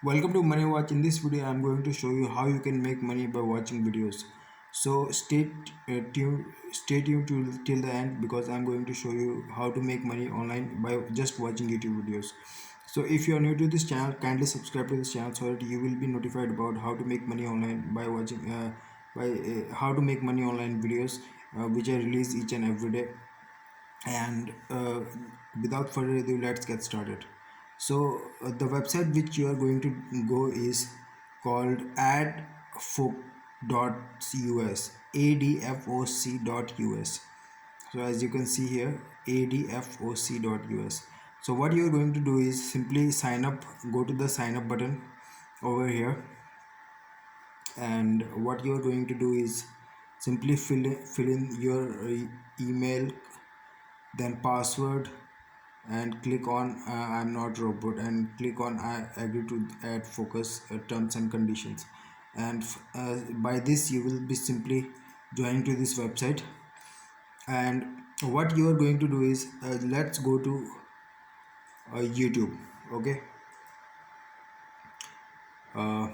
Welcome to Money Watch. In this video, I'm going to show you how you can make money by watching videos. So stay tuned till the end because I'm going to show you how to make money online by just watching YouTube videos. So if you are new to this channel, kindly subscribe to this channel so that you will be notified about how to make money online by watching how to make money online videos which I release each and every day. And without further ado, let's get started. So the website which you are going to go is called adfoc.us, adfoc.us. So as you can see here, adfoc.us. So what you are going to do is simply sign up, go to the sign up button over here, and what you are going to do is simply fill in your email, then password, and click on I'm not robot, and click on I agree to add focus terms and conditions. And by this you will be simply joining to this website. And what you are going to do is let's go to YouTube. Okay. uh,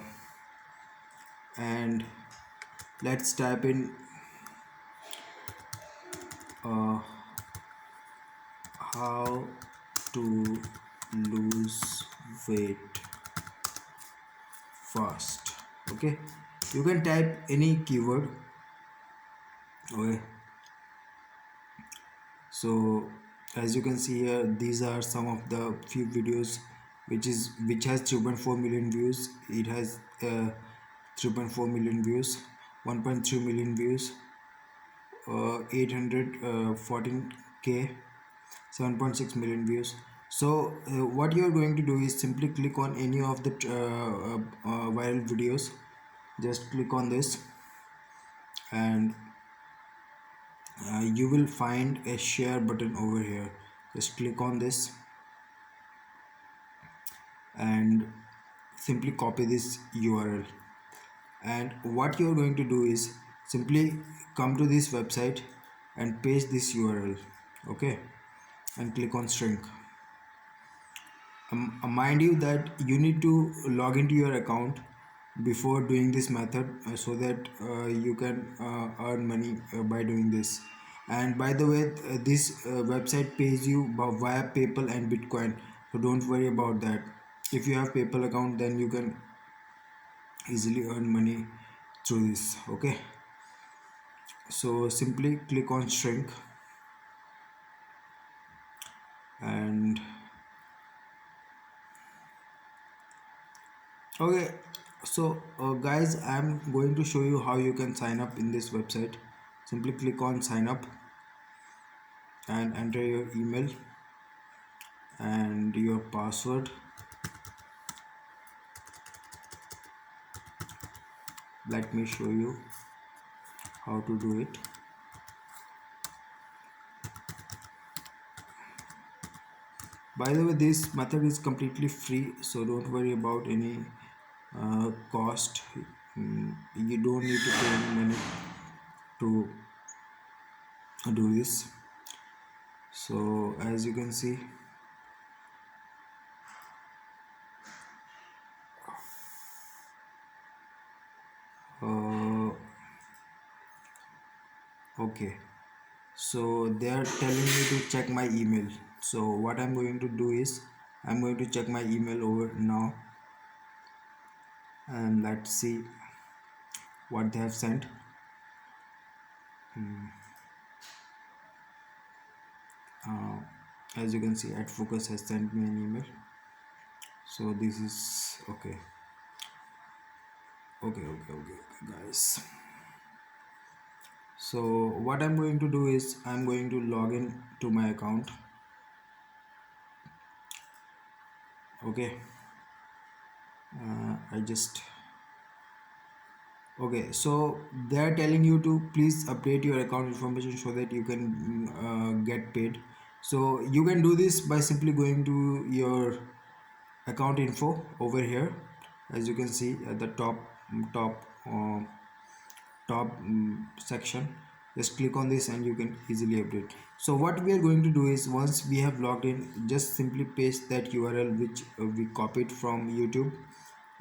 and let's type in uh, how to lose weight fast. Okay, you can type any keyword. Okay, so as you can see here, these are some of the few videos which has 3.4 million views. It has 3.4 million views, 1.3 million views, 814k, 7.6 million views. So what you are going to do is simply click on any of the viral videos. Just click on this, and you will find a share button over here. Just click on this and simply copy this URL. And what you're going to do is simply come to this website and paste this URL. Okay, and click on shrink. Mind you that you need to log into your account before doing this method so that you can earn money by doing this. And by the way, this website pays you via PayPal and Bitcoin, so don't worry about that. If you have PayPal account, then you can easily earn money through this. Okay, so simply click on shrink. And okay, so guys, I'm going to show you how you can sign up in this website. Simply click on sign up and enter your email and your password. Let me show you how to do it. By the way, this method is completely free, so don't worry about any cost. You don't need to pay any money to do this. So as you can see, uh, okay, so they are telling me to check my email. So what I'm going to do is I'm going to check my email over now, and let's see what they have sent. uh, as you can see, AdFocus has sent me an email. So this is okay. Okay, guys. So what I'm going to do is I'm going to log in to my account. Okay, I just okay, so they are telling you to please update your account information so that you can get paid. So you can do this by simply going to your account info over here. As you can see at the top uh, section, just click on this and you can easily update. So what we are going to do is once we have logged in, just simply paste that URL which we copied from YouTube,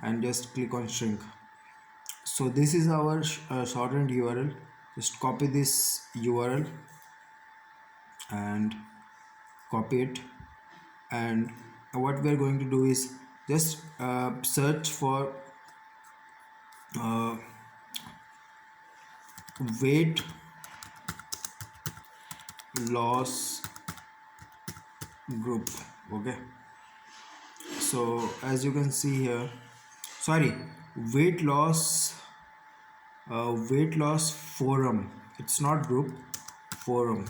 and just click on shrink. So this is our shortened URL. Just copy this URL and copy it, and what we are going to do is just search for uh, weight loss group. Okay, so as you can see here, sorry, weight loss weight loss forum. It's not group, forum.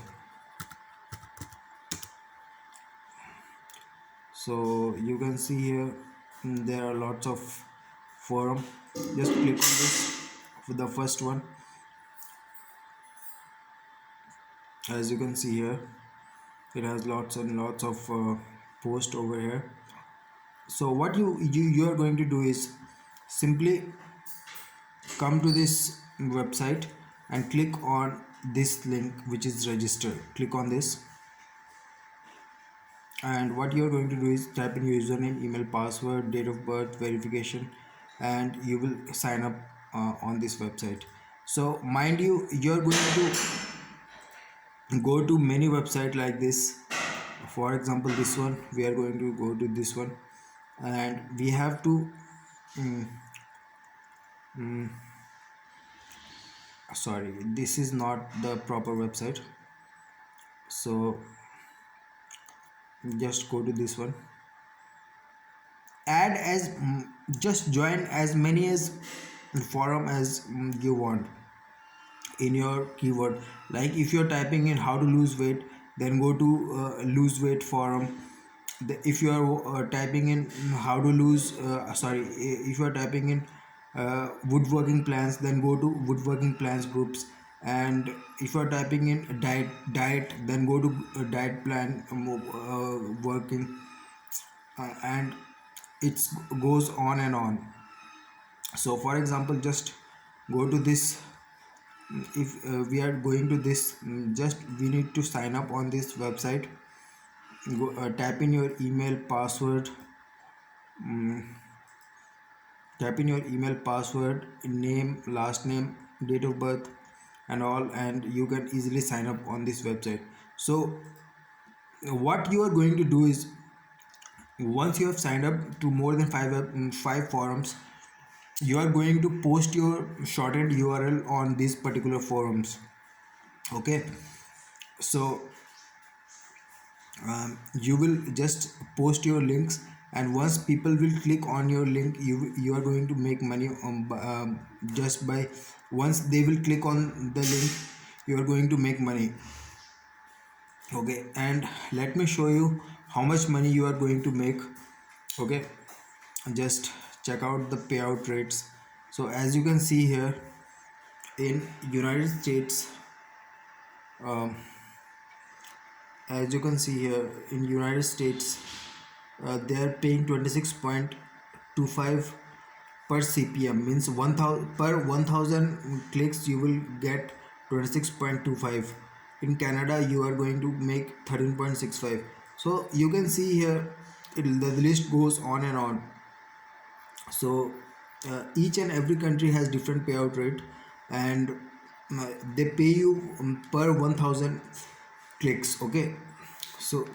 So you can see here, there are lots of forum. Just click on this for the first one. As you can see here, it has lots and lots of posts over here. So what you are going to do is simply come to this website and click on this link which is register. Click on this, and what you are going to do is type in your username, email, password, date of birth, verification, and you will sign up on this website. So mind you, you're going to go to many websites like this. For example, this one, we are going to go to this one, and we have to sorry, this is not the proper website. So just go to this one, add as just join as many as forum as you want in your keyword. Like if you're typing in how to lose weight, then go to lose weight forum. If you are typing in how to lose if you are typing in woodworking plans, then go to woodworking plans groups. And if you are typing in diet, then go to diet plan working, and it goes on and on. So for example, just go to this. If we are going to this, just we need to sign up on this website. Go, type in your email password, type in your email password, name, last name, date of birth, and all, and you can easily sign up on this website. So what you are going to do is, once you have signed up to more than five forums, you are going to post your shortened URL on these particular forums. Okay, so you will just post your links, and once people will click on your link, you are going to make money just by, once they will click on the link, you are going to make money. Okay, and let me show you how much money you are going to make. Okay, just check out the payout rates. So as you can see here, in United States, as you can see here, in United States, they are paying 26.25 per CPM, means 1000 per 1000 clicks you will get 26.25. In Canada you are going to make 13.65. So you can see here, the list goes on and on. So each and every country has different payout rate, and they pay you per 1000 clicks. Okay, so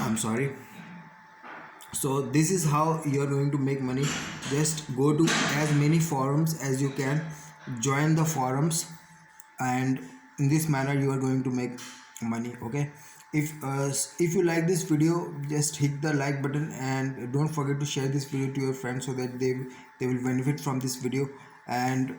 I'm sorry. So this is how you are going to make money. Just go to as many forums as you can, join the forums, and in this manner you are going to make money. Okay, if you like this video, just hit the like button, and don't forget to share this video to your friends so that they will benefit from this video. And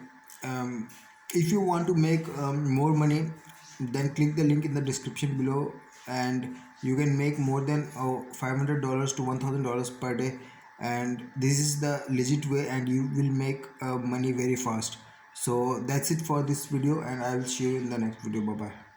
if you want to make more money, then click the link in the description below, and you can make more than $500 to $1000 per day. And this is the legit way, and you will make money very fast. So that's it for this video, and I will see you in the next video. Bye bye.